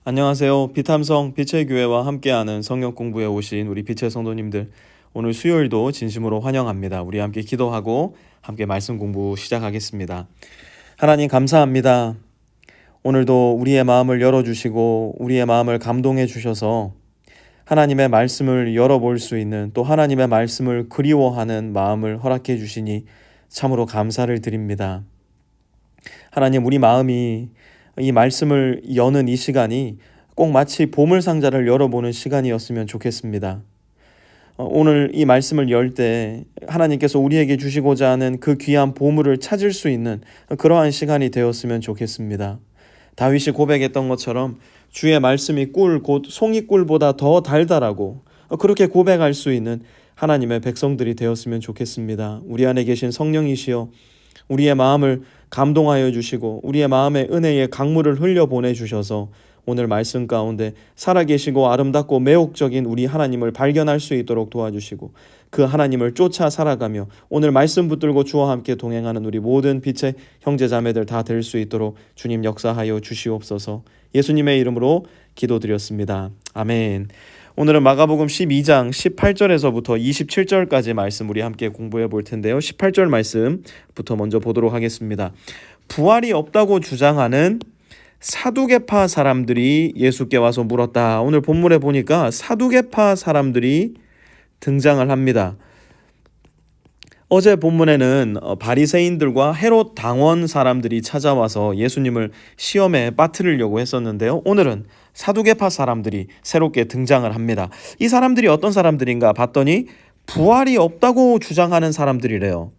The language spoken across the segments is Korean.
안녕하세요. 비탐성 빛의 교회와 함께하는 성경 공부에 오신 우리 빛의 성도님들, 오늘 수요일도 진심으로 환영합니다. 우리 함께 기도하고 함께 말씀 공부 시작하겠습니다. 하나님 감사합니다. 오늘도 우리의 마음을 열어주시고 우리의 마음을 감동해 주셔서 하나님의 말씀을 열어볼 수 있는, 또 하나님의 말씀을 그리워하는 마음을 허락해 주시니 참으로 감사를 드립니다. 하나님, 우리 마음이 이 말씀을 여는 이 시간이 꼭 마치 보물상자를 열어보는 시간이었으면 좋겠습니다. 오늘 이 말씀을 열 때 하나님께서 우리에게 주시고자 하는 그 귀한 보물을 찾을 수 있는 그러한 시간이 되었으면 좋겠습니다. 다윗이 고백했던 것처럼 주의 말씀이 꿀 곧 송이꿀보다 더 달달하고, 그렇게 고백할 수 있는 하나님의 백성들이 되었으면 좋겠습니다. 우리 안에 계신 성령이시여, 우리의 마음을 감동하여 주시고 우리의 마음에 은혜의 강물을 흘려 보내주셔서 오늘 말씀 가운데 살아계시고 아름답고 매혹적인 우리 하나님을 발견할 수 있도록 도와주시고, 그 하나님을 쫓아 살아가며 오늘 말씀 붙들고 주와 함께 동행하는 우리 모든 빛의 형제자매들 다 될 수 있도록 주님 역사하여 주시옵소서. 예수님의 이름으로 기도드렸습니다. 아멘. 오늘은 마가복음 12장 18절에서부터 27절까지 말씀 우리 함께 공부해 볼 텐데요. 18절 말씀부터 먼저 보도록 하겠습니다. 부활이 없다고 주장하는 사두개파 사람들이 예수께 와서 물었다. 오늘 본문에 보니까 사두개파 사람들이 등장을 합니다. 어제 본문에는 바리새인들과 헤롯 당원 사람들이 찾아와서 예수님을 시험에 빠뜨리려고 했었는데요. 오늘은 사두개파 사람들이 새롭게 등장을 합니다. 이 사람들이 어떤 사람들인가 봤더니 부활이 없다고 주장하는 사람들이래요.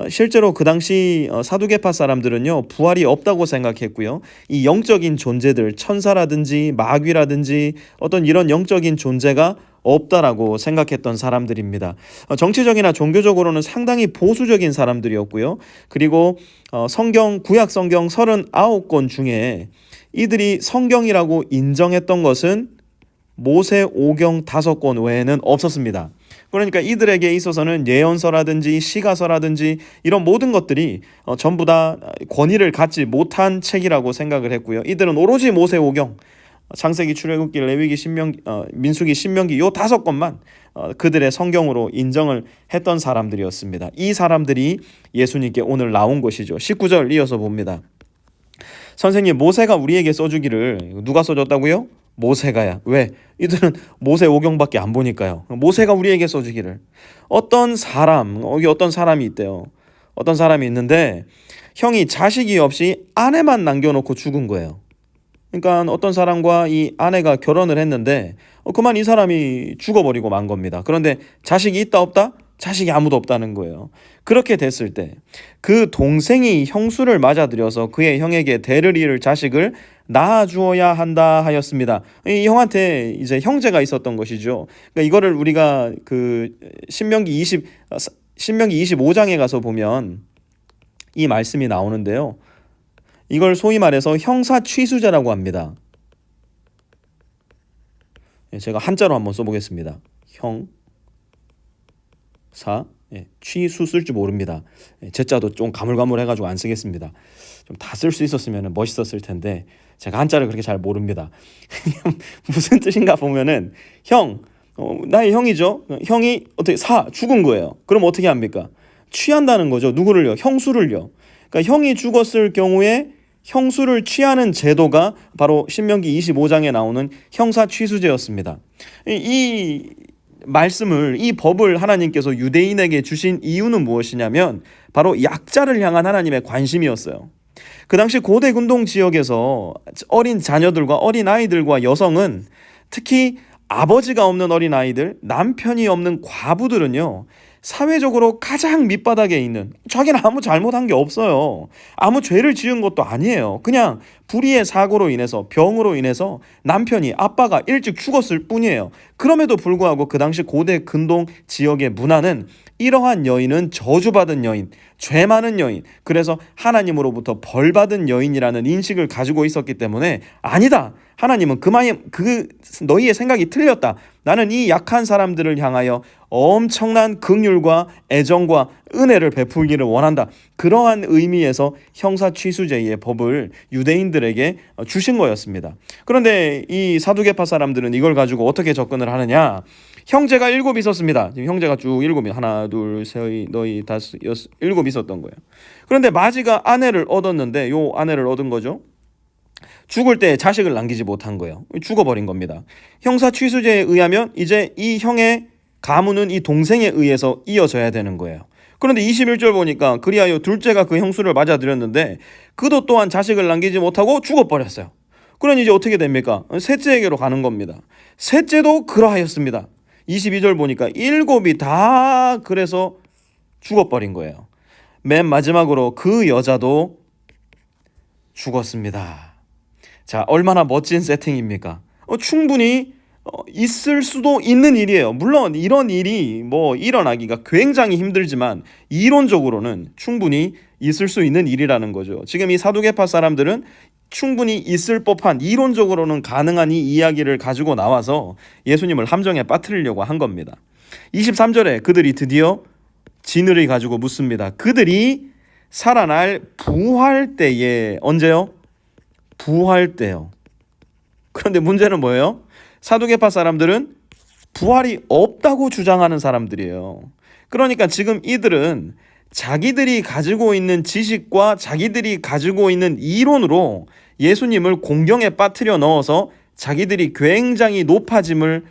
실제로 그 당시 사두개파 사람들은요, 부활이 없다고 생각했고요. 이 영적인 존재들, 천사라든지 마귀라든지 어떤 이런 영적인 존재가 없다라고 생각했던 사람들입니다. 정치적이나 종교적으로는 상당히 보수적인 사람들이었고요. 그리고 구약 성경 39권 중에 이들이 성경이라고 인정했던 것은 모세오경 5권 외에는 없었습니다. 그러니까 이들에게 있어서는 예언서라든지 시가서라든지 이런 모든 것들이 전부 다 권위를 갖지 못한 책이라고 생각을 했고요. 이들은 오로지 모세오경, 창세기, 출애굽기, 레위기, 민수기, 신명기 요 5권만 그들의 성경으로 인정을 했던 사람들이었습니다. 이 사람들이 예수님께 오늘 나온 것이죠. 19절 이어서 봅니다. 선생님, 모세가 우리에게 써주기를. 누가 써줬다고요? 모세가야. 왜? 이들은 모세오경밖에 안 보니까요. 모세가 우리에게 써주기를. 여기 어떤 사람이 있대요. 어떤 사람이 있는데 형이 자식이 없이 아내만 남겨놓고 죽은 거예요. 그러니까 어떤 사람과 이 아내가 결혼을 했는데 그만 이 사람이 죽어버리고 만 겁니다. 그런데 자식이 있다 없다? 자식이 아무도 없다는 거예요. 그렇게 됐을 때 그 동생이 형수를 맞아들여서 그의 형에게 대를 이을 자식을 낳아주어야 한다 하였습니다. 이 형한테 이제 형제가 있었던 것이죠. 그러니까 이거를 우리가 신명기 25장에 가서 보면 이 말씀이 나오는데요. 이걸 소위 말해서 형사취수제라고 합니다. 제가 한자로 한번 써보겠습니다. 취수 쓸 줄 모릅니다. 제자도 좀 가물가물해가지고 안 쓰겠습니다. 좀 다 쓸 수 있었으면 멋있었을 텐데 제가 한자를 그렇게 잘 모릅니다. 무슨 뜻인가 보면은 나의 형이죠. 형이 죽은 거예요. 그럼 어떻게 합니까? 취한다는 거죠. 누구를요? 형수를요. 그러니까 형이 죽었을 경우에 형수를 취하는 제도가 바로 신명기 25장에 나오는 형사취수제였습니다. 이 법을 하나님께서 유대인에게 주신 이유는 무엇이냐면 바로 약자를 향한 하나님의 관심이었어요. 그 당시 고대 근동 지역에서 어린 자녀들과 어린 아이들과 여성은, 특히 아버지가 없는 어린 아이들, 남편이 없는 과부들은요, 사회적으로 가장 밑바닥에 있는, 자기는 아무 잘못한 게 없어요. 아무 죄를 지은 것도 아니에요. 그냥 불의의 사고로 인해서, 병으로 인해서 남편이, 아빠가 일찍 죽었을 뿐이에요. 그럼에도 불구하고 그 당시 고대 근동 지역의 문화는 이러한 여인은 저주받은 여인, 죄 많은 여인, 그래서 하나님으로부터 벌받은 여인이라는 인식을 가지고 있었기 때문에, 아니다, 하나님은 너희의 생각이 틀렸다, 나는 이 약한 사람들을 향하여 엄청난 긍휼과 애정과 은혜를 베풀기를 원한다. 그러한 의미에서 형사취수제의 법을 유대인들에게 주신 거였습니다. 그런데 이 사두개파 사람들은 이걸 가지고 어떻게 접근을 하느냐? 형제가 7 있었습니다. 지금 형제가 쭉 7이 하나, 둘, 셋, 너희, 다섯, 여섯, 7 있었던 거예요. 그런데 마지가 아내를 얻었는데 요 아내를 얻은 거죠. 죽을 때 자식을 남기지 못한 거예요. 죽어버린 겁니다. 형사취수제에 의하면 이제 이 형의 가문은 이 동생에 의해서 이어져야 되는 거예요. 그런데 21절 보니까 그리하여 둘째가 그 형수를 맞아들였는데 그도 또한 자식을 남기지 못하고 죽어버렸어요. 그러니 이제 어떻게 됩니까? 셋째에게로 가는 겁니다. 셋째도 그러하였습니다. 22절 보니까 7이 다 그래서 죽어버린 거예요. 맨 마지막으로 그 여자도 죽었습니다. 자, 얼마나 멋진 세팅입니까? 충분히 있을 수도 있는 일이에요. 물론 이런 일이 일어나기가 굉장히 힘들지만 이론적으로는 충분히 있을 수 있는 일이라는 거죠. 지금 이 사두개파 사람들은 충분히 있을 법한, 이론적으로는 가능한 이 이야기를 가지고 나와서 예수님을 함정에 빠뜨리려고 한 겁니다. 23절에 그들이 드디어 진을 가지고 묻습니다. 그들이 살아날 부활 때에, 언제요? 부활 때요. 그런데 문제는 뭐예요? 사두개파 사람들은 부활이 없다고 주장하는 사람들이에요. 그러니까 지금 이들은 자기들이 가지고 있는 지식과 자기들이 가지고 있는 이론으로 예수님을 공경에 빠뜨려 넣어서 자기들이 굉장히 높아짐을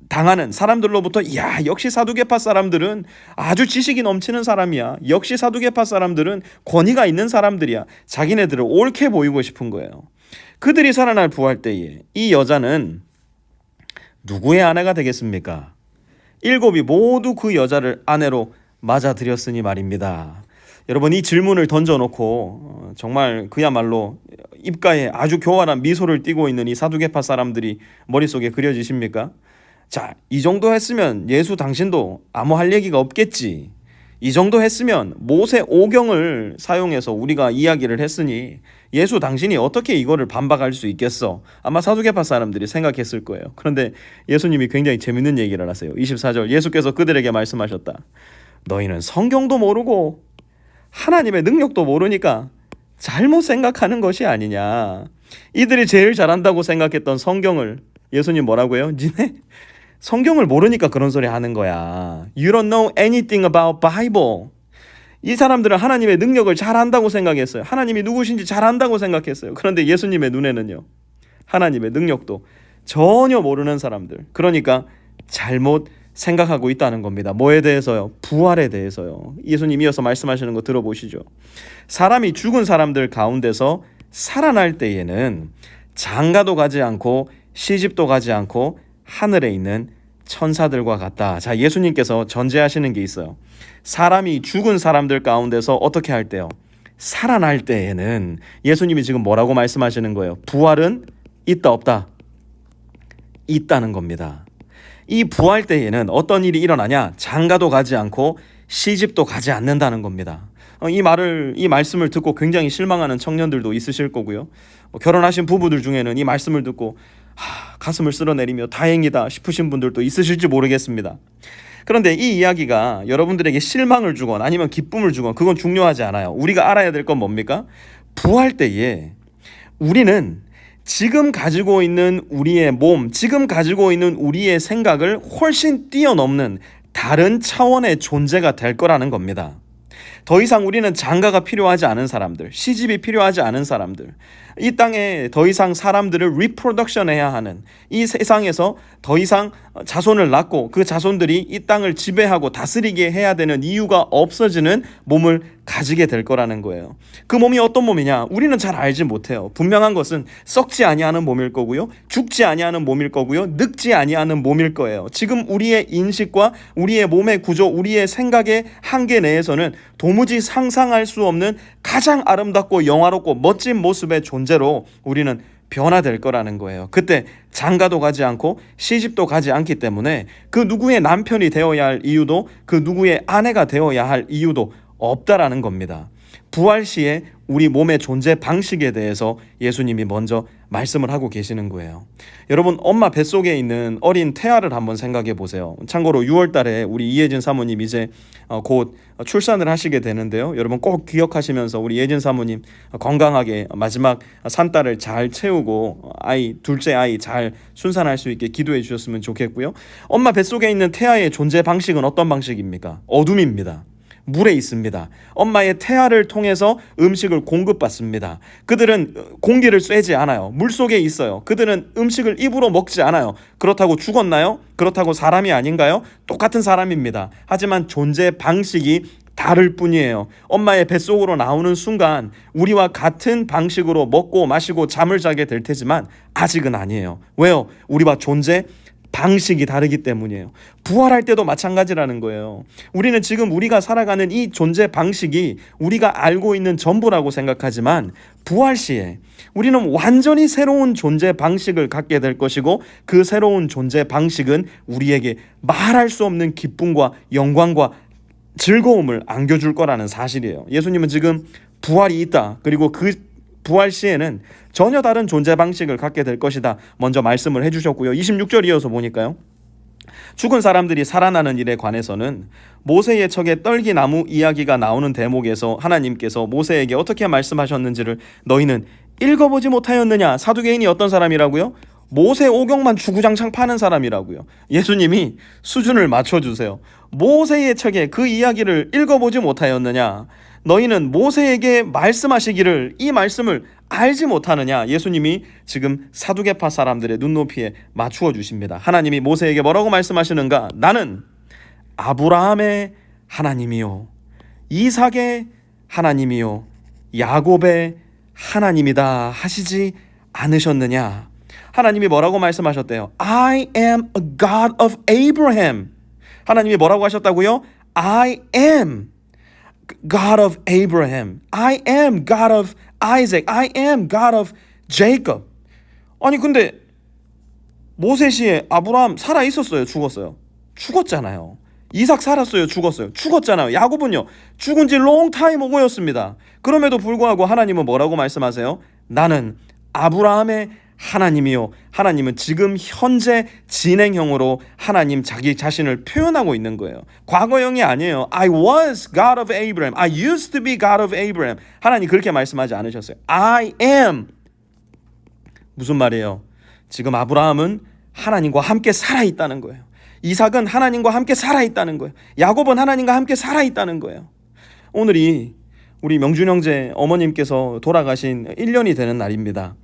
당하는 사람들로부터, 야, 역시 사두개파 사람들은 아주 지식이 넘치는 사람이야. 역시 사두개파 사람들은 권위가 있는 사람들이야. 자기네들을 옳게 보이고 싶은 거예요. 그들이 살아날 부활 때에 이 여자는 누구의 아내가 되겠습니까? 7이 모두 그 여자를 아내로 맞아들였으니 말입니다. 여러분, 이 질문을 던져놓고 정말 그야말로 입가에 아주 교활한 미소를 띠고 있는 이 사두개파 사람들이 머릿속에 그려지십니까? 자, 이 정도 했으면 예수 당신도 아무 할 얘기가 없겠지. 이 정도 했으면 모세 오경을 사용해서 우리가 이야기를 했으니 예수 당신이 어떻게 이거를 반박할 수 있겠어? 아마 사두개파 사람들이 생각했을 거예요. 그런데 예수님이 굉장히 재밌는 얘기를 하세요. 24절, 예수께서 그들에게 말씀하셨다. 너희는 성경도 모르고 하나님의 능력도 모르니까 잘못 생각하는 것이 아니냐. 이들이 제일 잘한다고 생각했던 성경을 예수님 뭐라고요? 니네 성경을 모르니까 그런 소리 하는 거야. You don't know anything about Bible. 이 사람들은 하나님의 능력을 잘 안다고 생각했어요. 하나님이 누구신지 잘 안다고 생각했어요. 그런데 예수님의 눈에는요, 하나님의 능력도 전혀 모르는 사람들. 그러니까 잘못 생각하고 있다는 겁니다. 뭐에 대해서요? 부활에 대해서요. 예수님 이어서 말씀하시는 거 들어보시죠. 사람이 죽은 사람들 가운데서 살아날 때에는 장가도 가지 않고 시집도 가지 않고 하늘에 있는 천사들과 같다. 자, 예수님께서 전제하시는 게 있어요. 사람이 죽은 사람들 가운데서 어떻게 할 때요? 살아날 때에는 예수님이 지금 뭐라고 말씀하시는 거예요? 부활은 있다 없다? 있다는 겁니다. 이 부활 때에는 어떤 일이 일어나냐? 장가도 가지 않고 시집도 가지 않는다는 겁니다. 이 말씀을 듣고 굉장히 실망하는 청년들도 있으실 거고요. 결혼하신 부부들 중에는 이 말씀을 듣고 가슴을 쓸어내리며 다행이다 싶으신 분들도 있으실지 모르겠습니다. 그런데 이 이야기가 여러분들에게 실망을 주건 아니면 기쁨을 주건 그건 중요하지 않아요. 우리가 알아야 될 건 뭡니까? 부활 때에 우리는 지금 가지고 있는 우리의 몸, 지금 가지고 있는 우리의 생각을 훨씬 뛰어넘는 다른 차원의 존재가 될 거라는 겁니다. 더 이상 우리는 장가가 필요하지 않은 사람들, 시집이 필요하지 않은 사람들, 이 땅에 더 이상 사람들을 리프로덕션 해야 하는, 이 세상에서 더 이상 자손을 낳고 그 자손들이 이 땅을 지배하고 다스리게 해야 되는 이유가 없어지는 몸을 가지게 될 거라는 거예요. 그 몸이 어떤 몸이냐? 우리는 잘 알지 못해요. 분명한 것은 썩지 아니하는 몸일 거고요, 죽지 아니하는 몸일 거고요, 늙지 아니하는 몸일 거예요. 지금 우리의 인식과 우리의 몸의 구조, 우리의 생각의 한계 내에서는 도무지 상상할 수 없는 가장 아름답고 영화롭고 멋진 모습의 존재로 우리는 변화될 거라는 거예요. 그때 장가도 가지 않고 시집도 가지 않기 때문에 그 누구의 남편이 되어야 할 이유도, 그 누구의 아내가 되어야 할 이유도 없다라는 겁니다. 부활 시에 우리 몸의 존재 방식에 대해서 예수님이 먼저 말씀을 하고 계시는 거예요. 여러분, 엄마 뱃속에 있는 어린 태아를 한번 생각해 보세요. 참고로 6월 달에 우리 이혜진 사모님 이제 곧 출산을 하시게 되는데요. 여러분 꼭 기억하시면서 우리 예진 사모님 건강하게 마지막 산딸을 잘 채우고 둘째 아이 잘 순산할 수 있게 기도해 주셨으면 좋겠고요. 엄마 뱃속에 있는 태아의 존재 방식은 어떤 방식입니까? 어둠입니다. 물에 있습니다. 엄마의 태아를 통해서 음식을 공급받습니다. 그들은 공기를 쐬지 않아요. 물속에 있어요. 그들은 음식을 입으로 먹지 않아요. 그렇다고 죽었나요? 그렇다고 사람이 아닌가요? 똑같은 사람입니다. 하지만 존재 방식이 다를 뿐이에요. 엄마의 뱃속으로 나오는 순간 우리와 같은 방식으로 먹고 마시고 잠을 자게 될 테지만 아직은 아니에요. 왜요? 우리와 존재 방식이 다르기 때문이에요. 부활할 때도 마찬가지라는 거예요. 우리는 지금 우리가 살아가는 이 존재 방식이 우리가 알고 있는 전부라고 생각하지만 부활 시에 우리는 완전히 새로운 존재 방식을 갖게 될 것이고 그 새로운 존재 방식은 우리에게 말할 수 없는 기쁨과 영광과 즐거움을 안겨줄 거라는 사실이에요. 예수님은 지금 부활이 있다. 그리고 그 부활 시에는 전혀 다른 존재 방식을 갖게 될 것이다. 먼저 말씀을 해주셨고요. 26절 이어서 보니까요. 죽은 사람들이 살아나는 일에 관해서는 모세의 척에 떨기나무 이야기가 나오는 대목에서 하나님께서 모세에게 어떻게 말씀하셨는지를 너희는 읽어보지 못하였느냐? 사두개인이 어떤 사람이라고요? 모세 오경만 주구장창 파는 사람이라고요. 예수님이 수준을 맞춰주세요. 모세의 척에 그 이야기를 읽어보지 못하였느냐? 너희는 모세에게 말씀하시기를 이 말씀을 알지 못하느냐? 예수님이 지금 사두개파 사람들의 눈높이에 맞추어 주십니다. 하나님이 모세에게 뭐라고 말씀하시는가? 나는 아브라함의 하나님이요, 이삭의 하나님이요, 야곱의 하나님이다 하시지 않으셨느냐? 하나님이 뭐라고 말씀하셨대요? I am a God of Abraham. 하나님이 뭐라고 하셨다고요? I am God of Abraham. I am God of Isaac. I am God of Jacob. 아니 근데 모세시에 아브라함 살아 있었어요? 죽었어요? 죽었잖아요. 이삭 살았어요? 죽었어요? 죽었잖아요. 야곱은요? 죽은 지 long time ago였습니다. 그럼에도 불구하고 하나님은 뭐라고 말씀하세요? 나는 아브라함의 하나님이요. 하나님은 지금 현재 진행형으로 하나님 자기 자신을 표현하고 있는 거예요. 과거형이 아니에요. I was God of Abraham. I used to be God of Abraham. 하나님 그렇게 말씀하지 않으셨어요. I am. 무슨 말이에요? 지금 아브라함은 하나님과 함께 살아있다는 거예요. 이삭은 하나님과 함께 살아있다는 거예요. 야곱은 하나님과 함께 살아있다는 거예요. 오늘이 우리 명준 형제 어머님께서 돌아가신 1년이 되는 날입니다.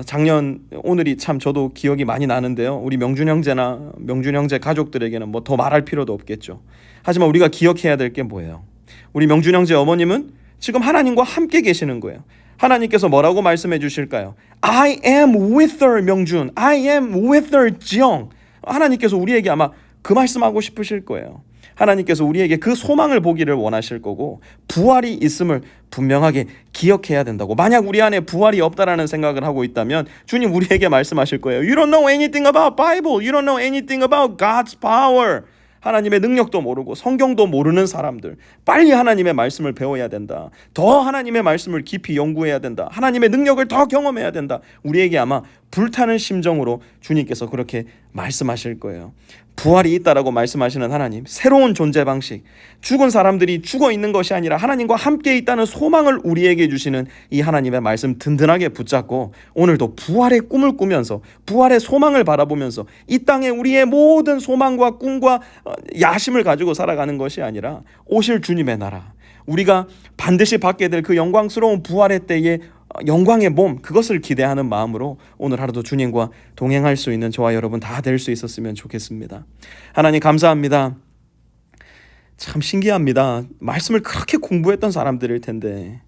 작년 오늘이 참 저도 기억이 많이 나는데요. 우리 명준 형제나 명준 형제 가족들에게는 뭐 더 말할 필요도 없겠죠. 하지만 우리가 기억해야 될 게 뭐예요? 우리 명준 형제 어머님은 지금 하나님과 함께 계시는 거예요. 하나님께서 뭐라고 말씀해 주실까요? I am with her 명준. I am with her 지영. 하나님께서 우리에게 아마 그 말씀하고 싶으실 거예요. 하나님께서 우리에게 그 소망을 보기를 원하실 거고 부활이 있음을 분명하게 기억해야 된다고. 만약 우리 안에 부활이 없다라는 생각을 하고 있다면 주님 우리에게 말씀하실 거예요. You don't know anything about Bible. You don't know anything about God's power. 하나님의 능력도 모르고 성경도 모르는 사람들, 빨리 하나님의 말씀을 배워야 된다. 더 하나님의 말씀을 깊이 연구해야 된다. 하나님의 능력을 더 경험해야 된다. 우리에게 아마 불타는 심정으로 주님께서 그렇게 말씀하실 거예요. 부활이 있다라고 말씀하시는 하나님, 새로운 존재 방식, 죽은 사람들이 죽어 있는 것이 아니라 하나님과 함께 있다는 소망을 우리에게 주시는 이 하나님의 말씀 든든하게 붙잡고 오늘도 부활의 꿈을 꾸면서 부활의 소망을 바라보면서 이 땅에 우리의 모든 소망과 꿈과 야심을 가지고 살아가는 것이 아니라 오실 주님의 나라, 우리가 반드시 받게 될 그 영광스러운 부활의 때에 영광의 몸, 그것을 기대하는 마음으로 오늘 하루도 주님과 동행할 수 있는 저와 여러분 다 될 수 있었으면 좋겠습니다. 하나님 감사합니다. 참 신기합니다. 말씀을 그렇게 공부했던 사람들일 텐데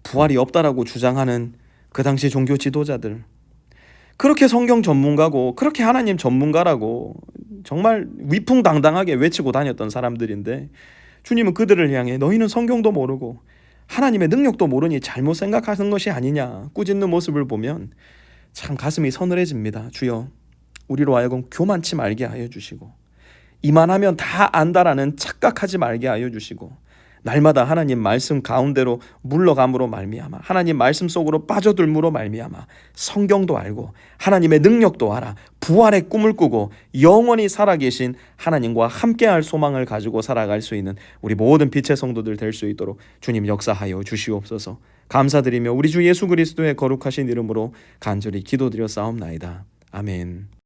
부활이 없다라고 주장하는 그 당시 종교 지도자들, 그렇게 성경 전문가고 그렇게 하나님 전문가라고 정말 위풍당당하게 외치고 다녔던 사람들인데 주님은 그들을 향해 너희는 성경도 모르고 하나님의 능력도 모르니 잘못 생각하는 것이 아니냐 꾸짖는 모습을 보면 참 가슴이 서늘해집니다. 주여, 우리로 하여금 교만치 말게 하여 주시고 이만하면 다 안다라는 착각하지 말게 하여 주시고 날마다 하나님 말씀 가운데로 물러감으로 말미암아 하나님 말씀 속으로 빠져들므로 말미암아 성경도 알고 하나님의 능력도 알아 부활의 꿈을 꾸고 영원히 살아계신 하나님과 함께할 소망을 가지고 살아갈 수 있는 우리 모든 빛의 성도들 될 수 있도록 주님 역사하여 주시옵소서. 감사드리며 우리 주 예수 그리스도의 거룩하신 이름으로 간절히 기도드려 싸움나이다. 아멘.